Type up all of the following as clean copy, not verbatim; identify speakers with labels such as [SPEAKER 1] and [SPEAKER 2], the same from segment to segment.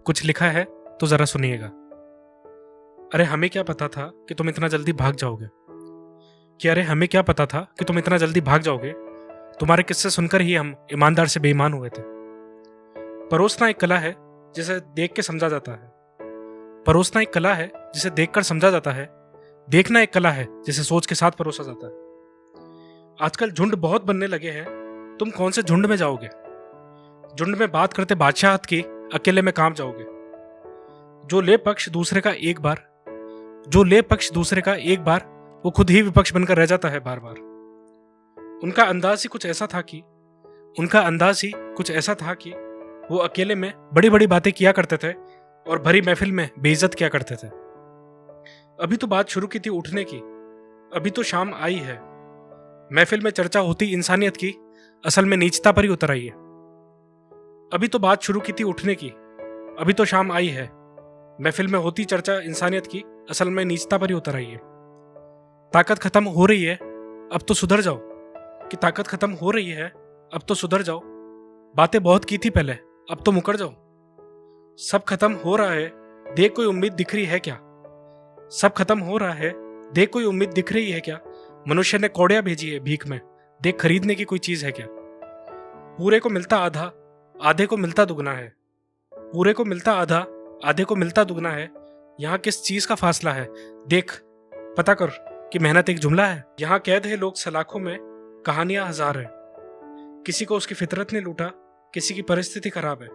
[SPEAKER 1] कुछ लिखा है तो जरा सुनिएगा। अरे हमें क्या पता था कि तुम इतना जल्दी भाग जाओगे। अरे हमें क्या पता था कि तुम इतना जल्दी भाग जाओगे। तुम्हारे किस्से सुनकर ही हम ईमानदार से बेईमान हुए थे। परोसना एक कला है जिसे देख के समझा जाता है। परोसना एक कला है जिसे देखकर समझा जाता है। देखना एक कला है जिसे सोच के साथ परोसा जाता है। आजकल झुंड बहुत बनने लगे हैं। तुम कौन से झुंड में जाओगे? झुंड में बात करते बादशाहत की, अकेले में काम जाओगे। जो ले पक्ष दूसरे का एक बार, जो ले पक्ष दूसरे का एक बार, वो खुद ही विपक्ष बनकर रह जाता है बार बार। उनका अंदाज ही कुछ ऐसा था कि वो अकेले में बड़ी बड़ी बातें किया करते थे और भरी महफिल में बेइज्जत किया करते थे। अभी तो बात शुरू की थी उठने की, अभी तो शाम आई है। महफिल में चर्चा होती इंसानियत की, असल में नीचता पर ही उतर आई है। अभी तो बात शुरू की थी उठने की, अभी तो शाम आई है। महफिल में होती चर्चा इंसानियत की, असल में नीचता पर ही उतर आई है। ताकत खत्म हो रही है, अब तो सुधर जाओ। कि ताकत खत्म हो रही है, अब तो सुधर जाओ। बातें बहुत की थी पहले, अब तो मुकर जाओ। सब खत्म हो रहा है, देख कोई उम्मीद दिख रही है क्या? सब खत्म हो रहा है, देख कोई उम्मीद दिख रही है क्या? मनुष्य ने कौड़ियां भेजी है भीख में, देख खरीदने की कोई चीज है क्या? पूरे को मिलता आधा, आधे को मिलता दुगना है। पूरे को मिलता आधा, आधे को मिलता दुगना है। यहाँ किस चीज का फासला है, देख पता कर कि मेहनत एक जुमला है। यहाँ कैद है लोग सलाखों में, कहानियां हजार है। किसी को उसकी फितरत ने लूटा, किसी की परिस्थिति खराब है।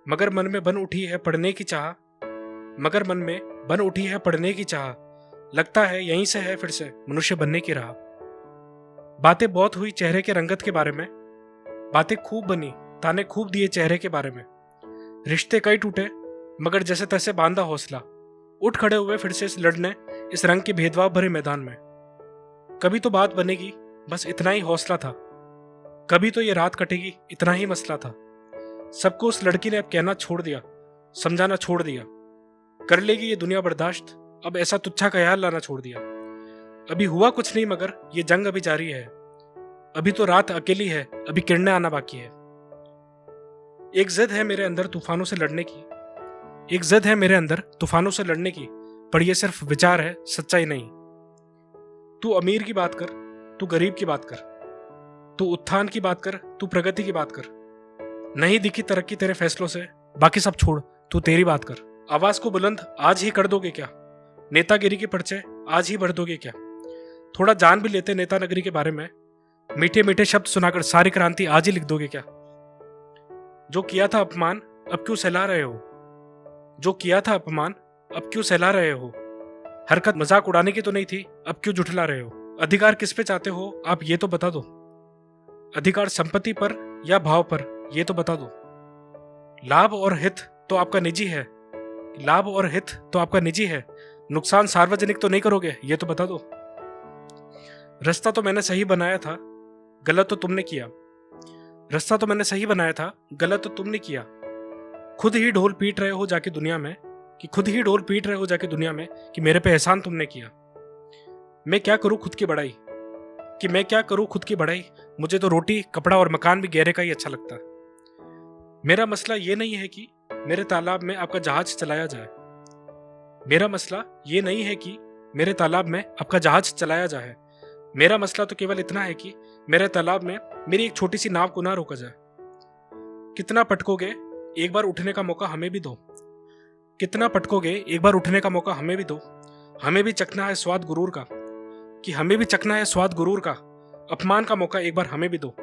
[SPEAKER 1] मगर मन में बन उठी है पढ़ने की चाह, मगर मन में बन उठी है पढ़ने की चाह। लगता है यहीं से है फिर से मनुष्य बनने की राह। बातें बहुत हुई चेहरे के रंगत के बारे में, बातें खूब बनी, ताने खूब दिए चेहरे के बारे में। रिश्ते कई टूटे, मगर जैसे तैसे बांधा हौसला। उठ खड़े हुए फिर से इस लड़ने, इस रंग के भेदभाव भरे मैदान में। कभी तो बात बनेगी, बस इतना ही हौसला था। कभी तो ये रात कटेगी, इतना ही मसला था। सबको उस लड़की ने अब कहना छोड़ दिया, समझाना छोड़ दिया। कर लेगी ये दुनिया बर्दाश्त, अब ऐसा तुच्छा ख्याल लाना छोड़ दिया। अभी हुआ कुछ नहीं मगर ये जंग अभी जारी है। अभी तो रात अकेली है, अभी किरणें आना बाकी है। एक जिद है मेरे अंदर तूफानों से लड़ने की, एक जिद है मेरे अंदर तूफानों से लड़ने की, पर यह सिर्फ विचार है, सच्चाई नहीं। तू अमीर की बात कर, तू गरीब की बात कर, तू उत्थान की बात कर, तू प्रगति की बात कर। नहीं दिखी तरक्की तेरे फैसलों से, बाकी सब छोड़, तू तेरी बात कर। आवाज को बुलंद आज ही कर दोगे क्या? नेतागिरी के पर्चे आज ही भर दोगे क्या? थोड़ा जान भी लेते नेता नगरी के बारे में, मीठे मीठे शब्द सुनाकर सारी क्रांति आज ही लिख दोगे क्या? जो किया था अपमान, अब क्यों सहला रहे हो? जो किया था अपमान, अब क्यों सहला रहे हो? हरकत मजाक उड़ाने की तो नहीं थी, अब क्यों जुठला रहे हो? अधिकार किस पे चाहते हो आप ये तो बता दो। अधिकार संपत्ति पर या भाव पर, ये तो बता दो। लाभ और हित तो आपका निजी है, लाभ और हित तो आपका निजी है, नुकसान सार्वजनिक तो नहीं करोगे, ये तो बता दो। रास्ता तो मैंने सही बनाया था, गलत तो तुमने किया। रास्ता तो मैंने सही बनाया था, गलत तो तुमने किया। खुद ही ढोल पीट रहे हो जाके दुनिया में, कि खुद ही ढोल पीट रहे हो जाके दुनिया में, कि मेरे पे एहसान तुमने किया। मैं क्या करूं खुद की बड़ाई, कि मैं क्या करूं खुद की बड़ाई। मुझे तो रोटी कपड़ा और मकान भी गहरे का ही अच्छा लगता है। मेरा मसला ये नहीं है कि मेरे तालाब में आपका जहाज चलाया जाए। मेरा मसला ये नहीं है कि मेरे तालाब में आपका जहाज चलाया जाए। मेरा मसला तो केवल इतना है कि मेरे तालाब में मेरी एक छोटी सी नाव को ना रोका जाए। कितना पटकोगे, एक बार उठने का मौका हमें भी दो। कितना पटकोगे, एक बार उठने का मौका हमें भी दो। हमें भी चखना है स्वाद गुरूर का, कि हमें भी चखना है स्वाद गुरूर का। अपमान का मौका एक बार हमें भी दो।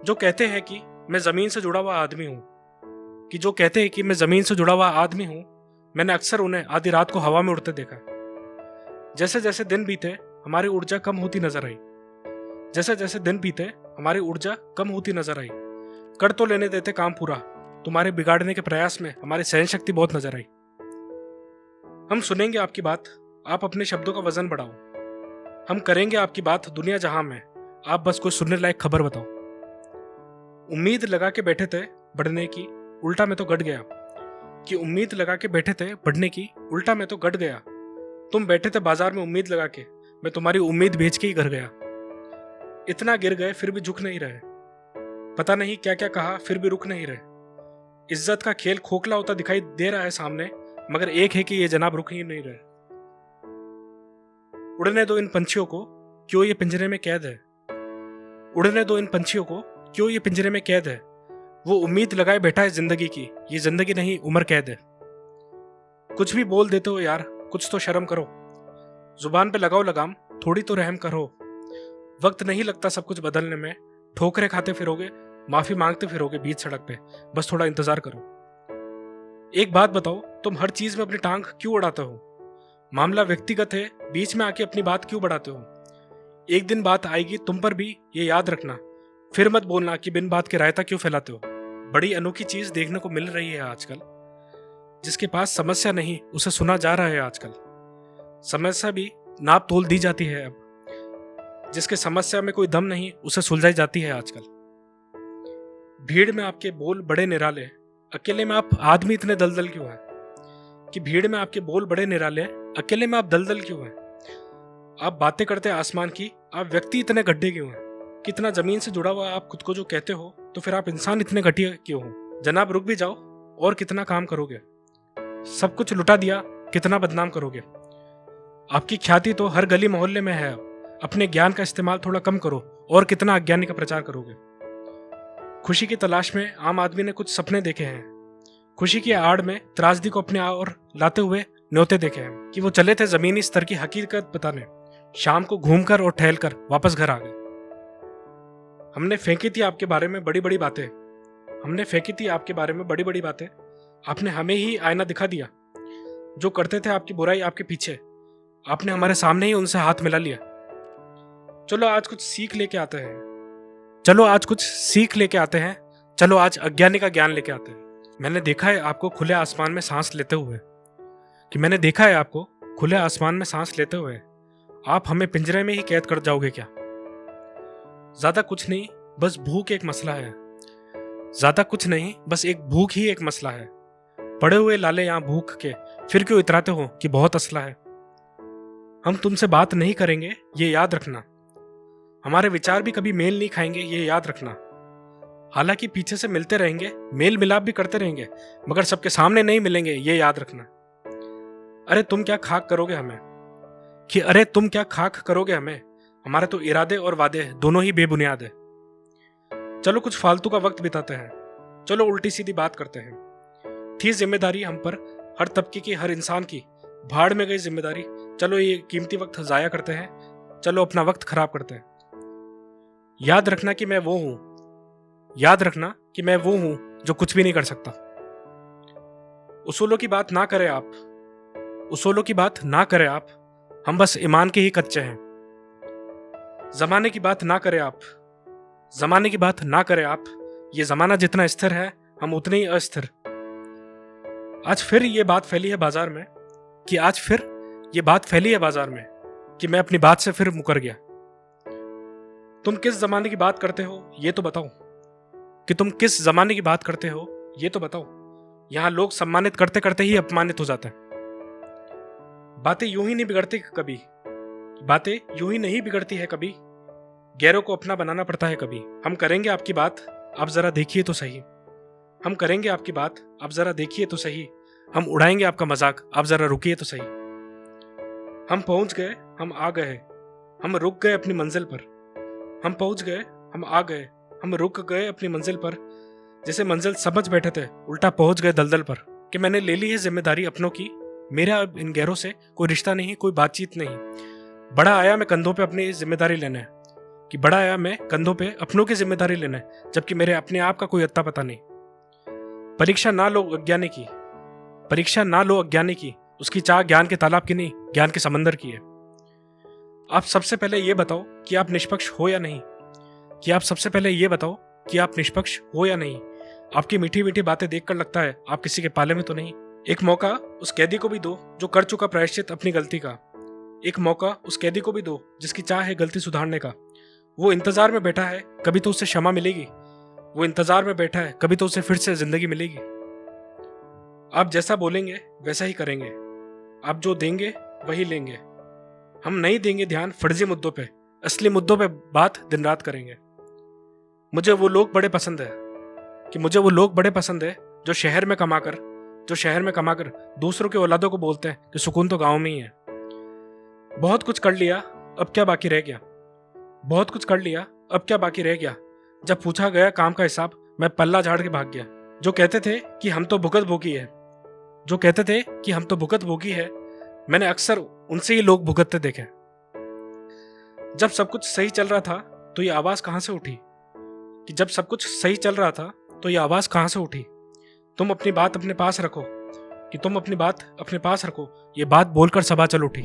[SPEAKER 1] जो कहते हैं कि मैं जमीन से जुड़ा हुआ आदमी हूं, कि जो कहते हैं कि मैं जमीन से जुड़ा हुआ आदमी हूं, मैंने अक्सर उन्हें आधी रात को हवा में उड़ते देखा। जैसे जैसे दिन बीते हमारी ऊर्जा कम होती नजर आई। जैसे जैसे दिन बीते हमारी ऊर्जा कम होती नजर आई। कर तो लेने देते काम पूरा, तुम्हारे बिगाड़ने के प्रयास में हमारी सहन शक्ति बहुत नजर आई। हम सुनेंगे आपकी बात, आप अपने शब्दों का वजन बढ़ाओ। हम करेंगे आपकी बात दुनिया जहां में, आप बस कोई सुनने लायक खबर बताओ। उम्मीद लगा के बैठे थे बढ़ने की, उल्टा मैं तो गट गया। कि उम्मीद लगा के बैठे थे बढ़ने की, उल्टा मैं तो गट गया। तुम बैठे थे बाजार में उम्मीद लगा के, मैं तुम्हारी उम्मीद बेच के ही घर गया। इतना गिर गए फिर भी झुक नहीं रहे, पता नहीं क्या क्या कहा फिर भी रुक नहीं रहे। इज्जत का खेल खोखला होता दिखाई दे रहा है सामने, मगर एक है कि ये जनाब रुक ही नहीं रहे। उड़ने दो इन पंछियों को, क्यों ये पिंजरे में कैद है। उड़ने दो इन पंछियों को, क्यों ये पिंजरे में कैद है। वो उम्मीद लगाए बैठा है जिंदगी की, ये जिंदगी नहीं उम्र कैद है। कुछ भी बोल देते हो यार, कुछ तो शर्म करो। जुबान पे लगाओ लगाम, थोड़ी तो रहम करो। वक्त नहीं लगता सब कुछ बदलने में, ठोकरे खाते फिरोगे, माफी मांगते फिरोगे बीच सड़क पे, बस थोड़ा इंतजार करो। एक बात बताओ, तुम हर चीज में अपनी टांग क्यों उड़ाते हो। मामला व्यक्तिगत है, बीच में आके अपनी बात क्यों बढ़ाते हो। एक दिन बात आएगी तुम पर भी, ये याद रखना। फिर मत बोलना कि बिन बात के रायता क्यों फैलाते हो। बड़ी अनोखी चीज देखने को मिल रही है आजकल। जिसके पास समस्या नहीं उसे सुना जा रहा है आजकल। समस्या भी नाप तोल दी जाती है अब। जिसके समस्या में कोई दम नहीं उसे सुलझाई जाती है आजकल। भीड़ में आपके बोल बड़े निराले, अकेले में आप आदमी इतने दलदल क्यों हैं। कि भीड़ में आपके बोल बड़े निराले, अकेले में आप दलदल क्यों हैं। आप बातें करते आसमान की, आप व्यक्ति इतने गड्ढे क्यों हैं। कितना जमीन से जुड़ा हुआ आप खुद को जो कहते हो, तो फिर आप इंसान इतने घटिया क्यों हो। जनाब रुक भी जाओ, और कितना काम करोगे। सब कुछ लुटा दिया, कितना बदनाम करोगे। आपकी ख्याति तो हर गली मोहल्ले में है। अपने ज्ञान का इस्तेमाल थोड़ा कम करो, और कितना अज्ञानी का प्रचार करोगे। खुशी की तलाश में आम आदमी ने कुछ सपने देखे हैं। खुशी की आड़ में त्रासदी को अपने और लाते हुए न्योते देखे हैं कि वो चले थे जमीनी स्तर की हकीकत बताने। शाम को घूमकर और टहलकर वापस घर आ गए। हमने फेंकी थी आपके बारे में बड़ी बड़ी बातें। हमने फेंकी थी आपके बारे में बड़ी बड़ी बातें। आपने हमें ही आईना दिखा दिया। जो करते थे आपकी बुराई आपके पीछे, आपने हमारे सामने ही उनसे हाथ मिला लिया। चलो आज कुछ सीख लेके आते हैं। चलो आज कुछ सीख लेके आते हैं। चलो आज अज्ञानी का ज्ञान लेके आते हैं। मैंने देखा है आपको खुले आसमान में सांस लेते हुए। कि मैंने देखा है आपको खुले आसमान में सांस लेते हुए। आप हमें पिंजरे में ही कैद कर जाओगे क्या। ज्यादा कुछ नहीं, बस भूख एक मसला है। ज्यादा कुछ नहीं, बस एक भूख ही एक मसला है। पड़े हुए लाले यहां भूख के, फिर क्यों इतराते हो कि बहुत असला है। हम तुमसे बात नहीं करेंगे, ये याद रखना। हमारे विचार भी कभी मेल नहीं खाएंगे, ये याद रखना। हालांकि पीछे से मिलते रहेंगे, मेल मिलाप भी करते रहेंगे, मगर सबके सामने नहीं मिलेंगे, ये याद रखना। अरे तुम क्या खाक करोगे हमें। कि अरे तुम क्या खाक करोगे हमें। हमारे तो इरादे और वादे दोनों ही बेबुनियाद है। चलो कुछ फालतू का वक्त बिताते हैं। चलो उल्टी सीधी बात करते हैं। थी जिम्मेदारी हम पर, हर तबके की, हर इंसान की। भाड़ में गई जिम्मेदारी। चलो ये कीमती वक्त जाया करते हैं। चलो अपना वक्त खराब करते हैं। याद रखना कि मैं वो हूं। याद रखना कि मैं वो हूं जो कुछ भी नहीं कर सकता। उसूलों की बात ना करें आप। उसूलों की बात ना करें आप। हम बस ईमान के ही कच्चे हैं। जमाने की बात ना करें आप। जमाने की बात ना करें आप। ये जमाना जितना स्थिर है, हम उतने ही अस्थिर। आज फिर ये बात फैली है बाजार में कि आज फिर ये बात फैली है बाजार में कि मैं अपनी बात से फिर मुकर गया। तुम किस जमाने की बात करते हो ये तो बताओ। कि तुम किस जमाने की बात करते हो ये तो बताओ। यहां लोग सम्मानित करते करते ही अपमानित हो जाते हैं। बातें यूं ही नहीं बिगड़ती कभी। बातें यूं ही नहीं बिगड़ती है कभी। गैरों को अपना बनाना पड़ता है कभी। हम करेंगे आपकी बात, आप जरा देखिए तो सही। हम करेंगे आपकी बात, आप जरा देखिए तो सही। हम उड़ाएंगे आपका मजाक, आप जरा रुकिए तो सही। हम पहुंच गए, हम आ गए, हम रुक गए अपनी मंजिल पर। हम पहुंच गए, हम आ गए, हम रुक गए अपनी मंजिल पर। जैसे मंजिल समझ बैठे थे, उल्टा पहुंच गए दलदल पर। कि मैंने ले ली है जिम्मेदारी अपनों की। मेरा अब इन गैरों से कोई रिश्ता नहीं, कोई बातचीत नहीं। बड़ा आया मैं कंधों पे अपनी जिम्मेदारी लेने। कि बड़ा आया मैं कंधों पे अपनों की जिम्मेदारी लेने, जबकि मेरे अपने आप का कोई अत्ता पता नहीं। परीक्षा ना लो अज्ञानी की। परीक्षा ना लो अज्ञानी की। उसकी चाह ज्ञान के तालाब की नहीं, ज्ञान के समंदर की है। आप सबसे पहले ये बताओ कि आप निष्पक्ष हो या नहीं। कि आप सबसे पहले ये बताओ कि आप निष्पक्ष हो या नहीं। आपकी मीठी मीठी बातें देखकर लगता है आप किसी के पाले में तो नहीं। एक मौका उस कैदी को भी दो जो कर चुका प्रायश्चित अपनी गलती का। एक मौका उस कैदी को भी दो जिसकी चाह है गलती सुधारने का। वो इंतजार में बैठा है, कभी तो उसे क्षमा मिलेगी। वो इंतजार में बैठा है, कभी तो उसे फिर से जिंदगी मिलेगी। आप जैसा बोलेंगे वैसा ही करेंगे। आप जो देंगे वही लेंगे। हम नहीं देंगे ध्यान फर्जी मुद्दों पे, असली मुद्दों पे बात दिन रात करेंगे। मुझे वो लोग बड़े पसंद है। कि मुझे वो लोग बड़े पसंद है जो शहर में कमाकर दूसरों के औलादों को बोलते हैं कि सुकून तो गांव में ही है। बहुत कुछ कर लिया, अब क्या बाकी रह गया? बहुत कुछ कर लिया, अब क्या बाकी रह गया? जब पूछा गया काम का हिसाब, मैं पल्ला झाड़ के भाग गया। जो कहते थे कि हम तो भुगत भोगी है, मैंने अक्सर उनसे ही लोग भुगतते देखे। जब सब कुछ सही चल रहा था तो ये आवाज कहां से उठी तुम अपनी बात अपने पास रखो, ये बात बोलकर सभा चल उठी।